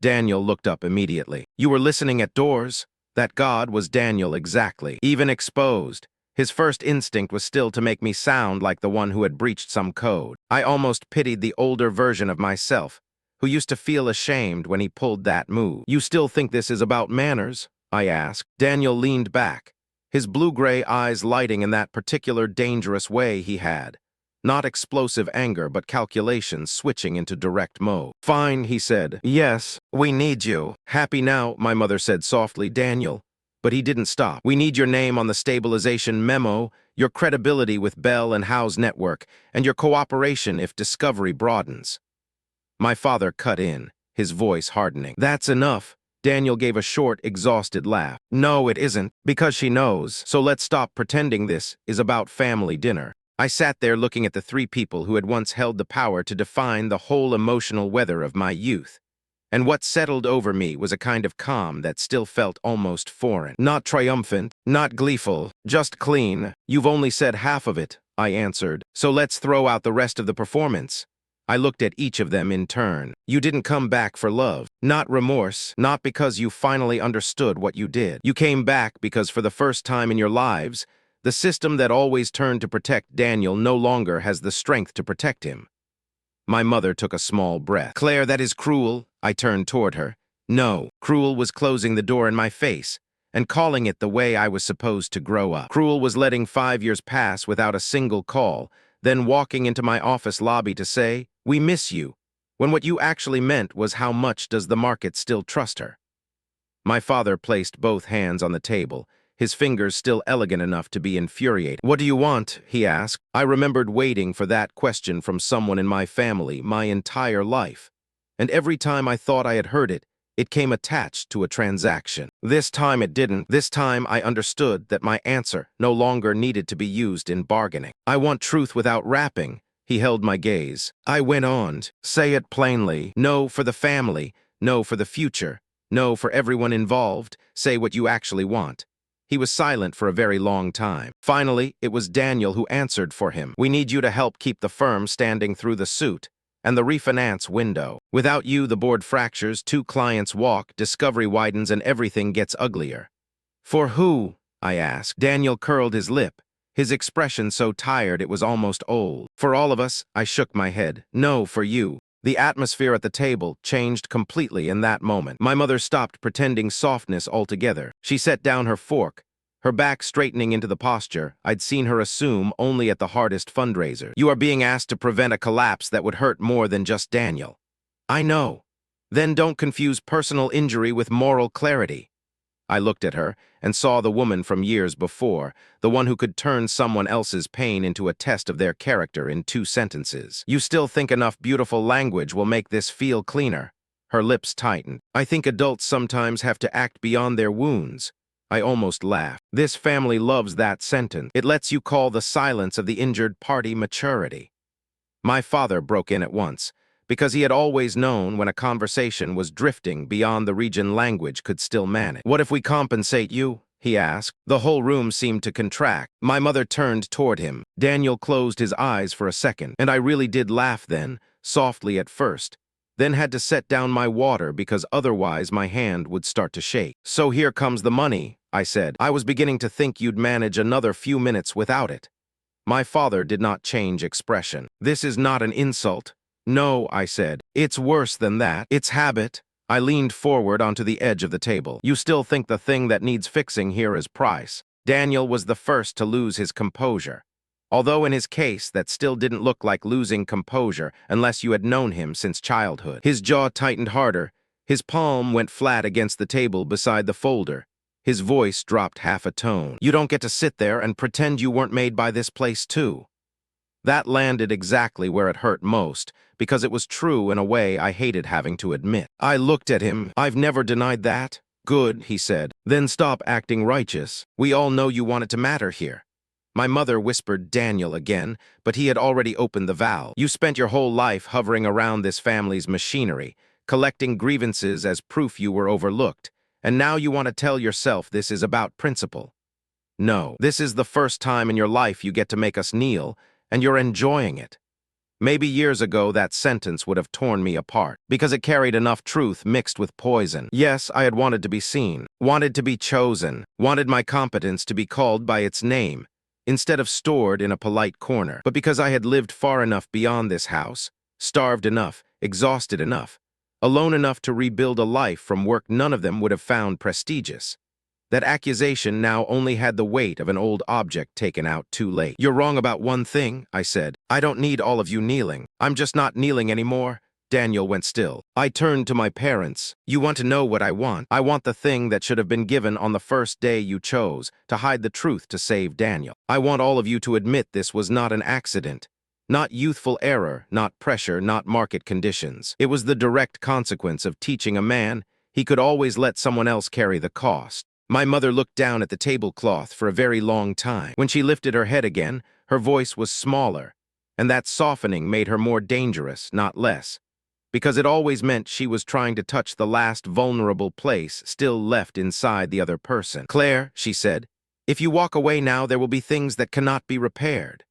Daniel looked up immediately. "You were listening at doors." That God was Daniel exactly. Even exposed, his first instinct was still to make me sound like the one who had breached some code. I almost pitied the older version of myself, who used to feel ashamed when he pulled that move. "You still think this is about manners?" I asked. Daniel leaned back, his blue-gray eyes lighting in that particular dangerous way he had. Not explosive anger, but calculation switching into direct mode. "Fine," he said. "Yes, we need you." "Happy now," my mother said softly. "Daniel." But he didn't stop. "We need your name on the stabilization memo, your credibility with Bell and Howe's network, and your cooperation if discovery broadens." My father cut in, his voice hardening. "That's enough." Daniel gave a short, exhausted laugh. "No, it isn't, because she knows. So let's stop pretending this is about family dinner." I sat there looking at the 3 people who had once held the power to define the whole emotional weather of my youth. And what settled over me was a kind of calm that still felt almost foreign. Not triumphant, not gleeful, just clean. "You've only said half of it," I answered. "So let's throw out the rest of the performance." I looked at each of them in turn. "You didn't come back for love, not remorse, not because you finally understood what you did. You came back because for the first time in your lives, the system that always turned to protect Daniel no longer has the strength to protect him." My mother took a small breath. "Claire, that is cruel." I turned toward her. No, cruel was closing the door in my face and calling it the way I was supposed to grow up. Cruel was letting 5 years pass without a single call, then walking into my office lobby to say, "We miss you," when what you actually meant was how much does the market still trust her? My father placed both hands on the table, his fingers still elegant enough to be infuriated. "What do you want?" he asked. I remembered waiting for that question from someone in my family my entire life, and every time I thought I had heard it, it came attached to a transaction. This time it didn't. This time I understood that my answer no longer needed to be used in bargaining. "I want truth without wrapping." He held my gaze. I went on. "Say it plainly. No for the family. No for the future. No for everyone involved. Say what you actually want." He was silent for a very long time. Finally, it was Daniel who answered for him. "We need you to help keep the firm standing through the suit and the refinance window. Without you, the board fractures, 2 clients walk, discovery widens, and everything gets uglier." "For who?" I asked. Daniel curled his lip, his expression so tired it was almost old. "For all of us," I shook my head. "No, for you." The atmosphere at the table changed completely in that moment. My mother stopped pretending softness altogether. She set down her fork, her back straightening into the posture I'd seen her assume only at the hardest fundraiser. "You are being asked to prevent a collapse that would hurt more than just Daniel." "I know." "Then don't confuse personal injury with moral clarity." I looked at her and saw the woman from years before, the one who could turn someone else's pain into a test of their character in 2 sentences. "You still think enough beautiful language will make this feel cleaner?" Her lips tightened. "I think adults sometimes have to act beyond their wounds." I almost laughed. This family loves that sentence. It lets you call the silence of the injured party maturity. My father broke in at once, because he had always known when a conversation was drifting beyond the region language could still manage. "What if we compensate you?" he asked. The whole room seemed to contract. My mother turned toward him. Daniel closed his eyes for a second, and I really did laugh then, softly at first, then had to set down my water because otherwise my hand would start to shake. "So here comes the money," I said. "I was beginning to think you'd manage another few minutes without it." My father did not change expression. "This is not an insult." "No," I said. "It's worse than that. It's habit." I leaned forward onto the edge of the table. "You still think the thing that needs fixing here is price." Daniel was the first to lose his composure. Although in his case, that still didn't look like losing composure unless you had known him since childhood. His jaw tightened harder. His palm went flat against the table beside the folder. His voice dropped half a tone. "You don't get to sit there and pretend you weren't made by this place too." That landed exactly where it hurt most, because it was true in a way I hated having to admit. I looked at him. "I've never denied that." "Good," he said. "Then stop acting righteous. We all know you want it to matter here." My mother whispered Daniel again, but he had already opened the valve. "You spent your whole life hovering around this family's machinery, collecting grievances as proof you were overlooked, and now you want to tell yourself this is about principle. No, this is the first time in your life you get to make us kneel, and you're enjoying it." Maybe years ago that sentence would have torn me apart, because it carried enough truth mixed with poison. Yes, I had wanted to be seen, wanted to be chosen, wanted my competence to be called by its name, instead of stored in a polite corner. But because I had lived far enough beyond this house, starved enough, exhausted enough, alone enough to rebuild a life from work none of them would have found prestigious, that accusation now only had the weight of an old object taken out too late. "You're wrong about one thing," I said. "I don't need all of you kneeling. I'm just not kneeling anymore." Daniel went still. I turned to my parents. "You want to know what I want? I want the thing that should have been given on the first day you chose, to hide the truth to save Daniel. I want all of you to admit this was not an accident. Not youthful error, not pressure, not market conditions. It was the direct consequence of teaching a man he could always let someone else carry the cost." My mother looked down at the tablecloth for a very long time. When she lifted her head again, her voice was smaller, and that softening made her more dangerous, not less, because it always meant she was trying to touch the last vulnerable place still left inside the other person. "Claire," she said, "if you walk away now, there will be things that cannot be repaired."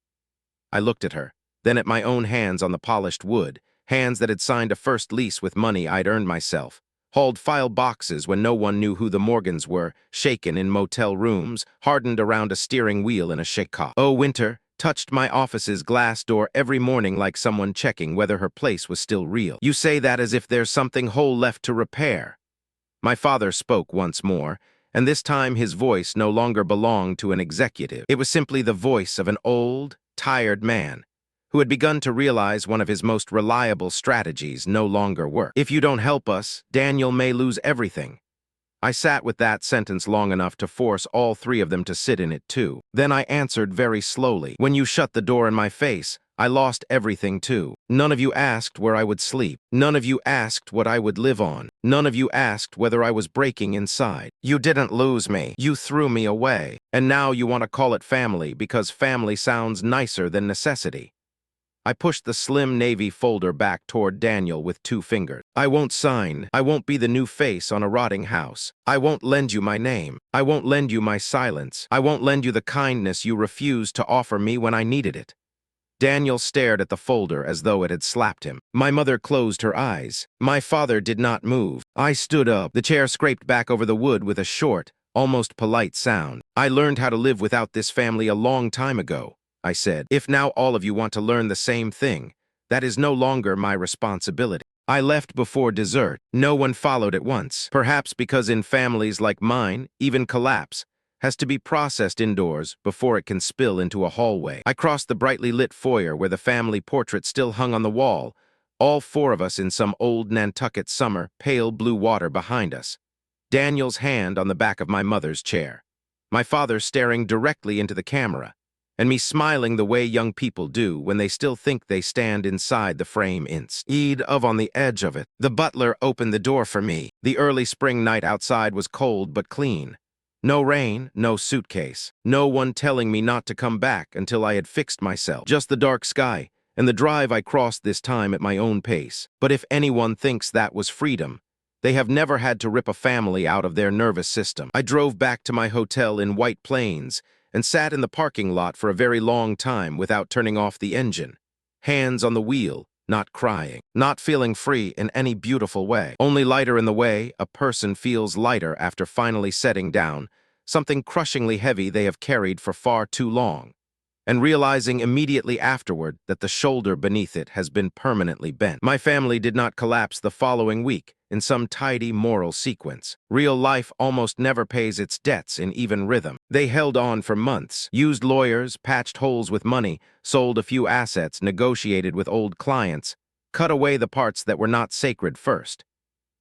I looked at her, then at my own hands on the polished wood, hands that had signed a first lease with money I'd earned myself, hauled file boxes when no one knew who the Morgans were, shaken in motel rooms, hardened around a steering wheel in a shake-off. Oh, Winter touched my office's glass door every morning like someone checking whether her place was still real. "You say that as if there's something whole left to repair." My father spoke once more, and this time his voice no longer belonged to an executive. It was simply the voice of an old, tired man, who had begun to realize one of his most reliable strategies no longer worked. If you don't help us, Daniel may lose everything. I sat with that sentence long enough to force all three of them to sit in it too. Then I answered very slowly. When you shut the door in my face, I lost everything too. None of you asked where I would sleep. None of you asked what I would live on. None of you asked whether I was breaking inside. You didn't lose me. You threw me away. And now you want to call it family because family sounds nicer than necessity. I pushed the slim navy folder back toward Daniel with 2 fingers. I won't sign. I won't be the new face on a rotting house. I won't lend you my name. I won't lend you my silence. I won't lend you the kindness you refused to offer me when I needed it. Daniel stared at the folder as though it had slapped him. My mother closed her eyes. My father did not move. I stood up. The chair scraped back over the wood with a short, almost polite sound. I learned how to live without this family a long time ago, I said. If now all of you want to learn the same thing, that is no longer my responsibility. I left before dessert. No one followed at once. Perhaps because in families like mine, even collapse has to be processed indoors before it can spill into a hallway. I crossed the brightly lit foyer where the family portrait still hung on the wall, all 4 of us in some old Nantucket summer, pale blue water behind us. Daniel's hand on the back of my mother's chair. My father staring directly into the camera, and me smiling the way young people do when they still think they stand inside the frame on the edge of it. The butler opened the door for me. The early spring night outside was cold but clean. No rain, no suitcase. No one telling me not to come back until I had fixed myself. Just the dark sky, and the drive I crossed this time at my own pace. But if anyone thinks that was freedom, they have never had to rip a family out of their nervous system. I drove back to my hotel in White Plains and sat in the parking lot for a very long time without turning off the engine. Hands on the wheel, not crying, not feeling free in any beautiful way. Only lighter in the way a person feels lighter after finally setting down something crushingly heavy they have carried for far too long, and realizing immediately afterward that the shoulder beneath it has been permanently bent. My family did not collapse the following week in some tidy moral sequence. Real life almost never pays its debts in even rhythm. They held on for months, used lawyers, patched holes with money, sold a few assets, negotiated with old clients, cut away the parts that were not sacred first.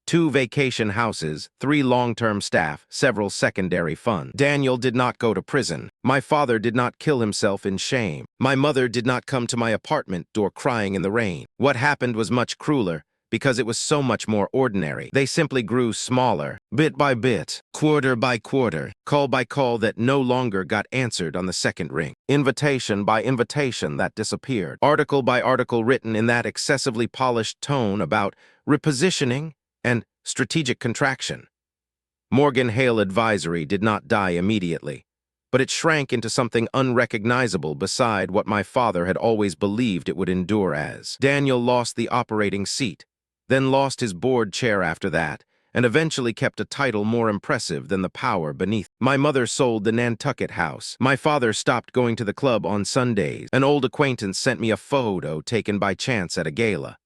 2 vacation houses, 3 long-term staff, several secondary funds. Daniel did not go to prison. My father did not kill himself in shame. My mother did not come to my apartment door crying in the rain. What happened was much crueler, because it was so much more ordinary. They simply grew smaller, bit by bit, quarter by quarter, call by call that no longer got answered on the second ring, invitation by invitation that disappeared, article by article written in that excessively polished tone about repositioning and strategic contraction. Morgan Hale Advisory did not die immediately, but it shrank into something unrecognizable beside what my father had always believed it would endure as. Daniel lost the operating seat, then lost his board chair after that, and eventually kept a title more impressive than the power beneath. My mother sold the Nantucket house. My father stopped going to the club on Sundays. An old acquaintance sent me a photo taken by chance at a gala.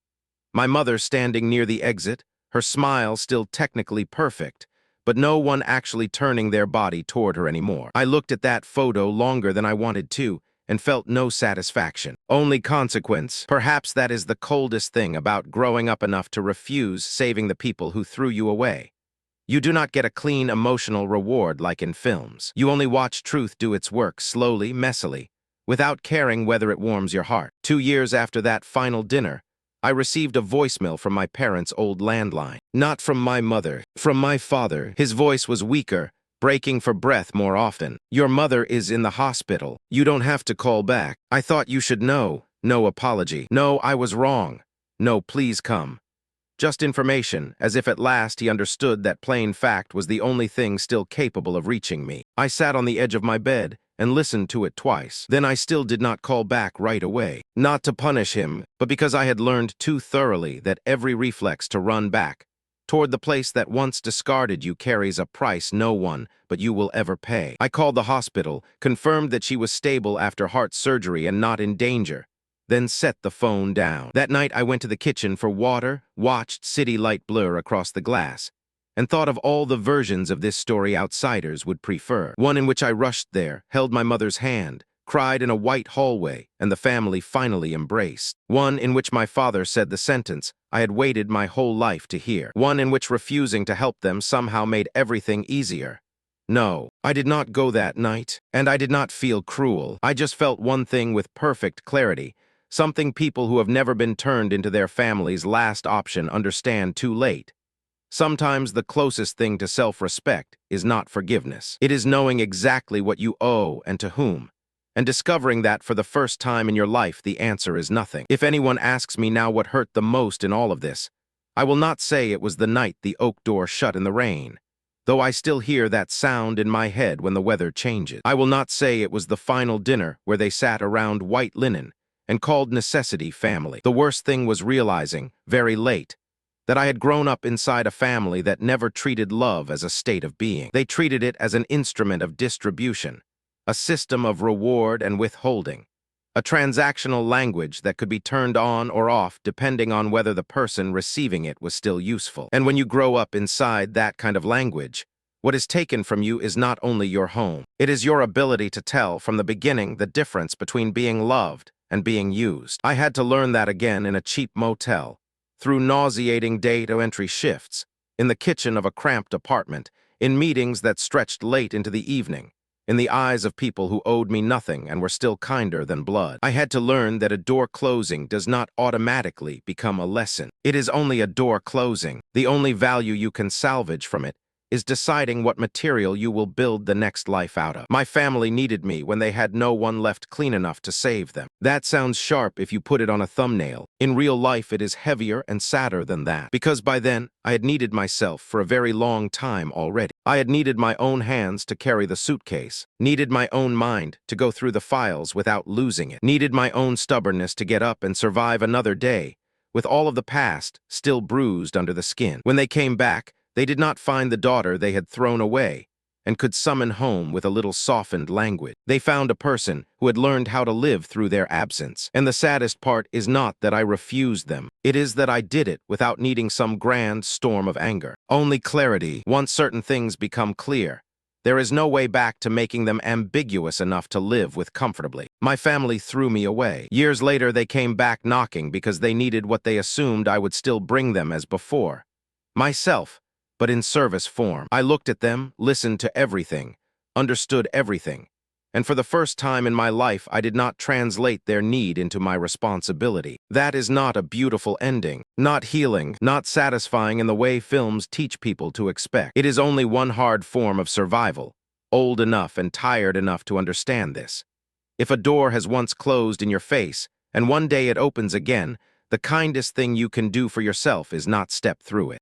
My mother standing near the exit, her smile still technically perfect, but no one actually turning their body toward her anymore. I looked at that photo longer than I wanted to, and felt no satisfaction. Only consequence. Perhaps that is the coldest thing about growing up enough to refuse saving the people who threw you away. You do not get a clean emotional reward like in films. You only watch truth do its work slowly, messily, without caring whether it warms your heart. 2 years after that final dinner, I received a voicemail from my parents' old landline. Not from my mother, from my father. His voice was weaker, breaking for breath more often. Your mother is in the hospital. You don't have to call back. I thought you should know. No apology. No, I was wrong. No, please come. Just information, as if at last he understood that plain fact was the only thing still capable of reaching me. I sat on the edge of my bed and listened to it twice. Then I still did not call back right away. Not to punish him, but because I had learned too thoroughly that every reflex to run back toward the place that once discarded you carries a price no one but you will ever pay. I called the hospital, confirmed that she was stable after heart surgery and not in danger, then set the phone down. That night I went to the kitchen for water, watched city light blur across the glass, and thought of all the versions of this story outsiders would prefer. One in which I rushed there, held my mother's hand, cried in a white hallway, and the family finally embraced. One in which my father said the sentence I had waited my whole life to hear. One in which refusing to help them somehow made everything easier. No, I did not go that night, and I did not feel cruel. I just felt one thing with perfect clarity, something people who have never been turned into their family's last option understand too late. Sometimes the closest thing to self-respect is not forgiveness. It is knowing exactly what you owe and to whom. And discovering that for the first time in your life, the answer is nothing. If anyone asks me now what hurt the most in all of this, I will not say it was the night the oak door shut in the rain, though I still hear that sound in my head when the weather changes. I will not say it was the final dinner where they sat around white linen and called necessity family. The worst thing was realizing, very late, that I had grown up inside a family that never treated love as a state of being. They treated it as an instrument of distribution, a system of reward and withholding, a transactional language that could be turned on or off depending on whether the person receiving it was still useful. And when you grow up inside that kind of language, what is taken from you is not only your home. It is your ability to tell from the beginning the difference between being loved and being used. I had to learn that again in a cheap motel, through nauseating data-entry shifts, in the kitchen of a cramped apartment, in meetings that stretched late into the evening, in the eyes of people who owed me nothing and were still kinder than blood. I had to learn that a door closing does not automatically become a lesson. It is only a door closing. The only value you can salvage from it is deciding what material you will build the next life out of. My family needed me when they had no one left clean enough to save them. That sounds sharp if you put it on a thumbnail. In real life, it is heavier and sadder than that. Because by then, I had needed myself for a very long time already. I had needed my own hands to carry the suitcase, needed my own mind to go through the files without losing it, needed my own stubbornness to get up and survive another day, with all of the past still bruised under the skin. When they came back, they did not find the daughter they had thrown away and could summon home with a little softened language. They found a person who had learned how to live through their absence. And the saddest part is not that I refused them. It is that I did it without needing some grand storm of anger. Only clarity. Once certain things become clear, there is no way back to making them ambiguous enough to live with comfortably. My family threw me away. Years later, they came back knocking because they needed what they assumed I would still bring them as before. Myself, but in service form. I looked at them, listened to everything, understood everything, and for the first time in my life I did not translate their need into my responsibility. That is not a beautiful ending, not healing, not satisfying in the way films teach people to expect. It is only one hard form of survival, old enough and tired enough to understand this. If a door has once closed in your face, and one day it opens again, the kindest thing you can do for yourself is not step through it.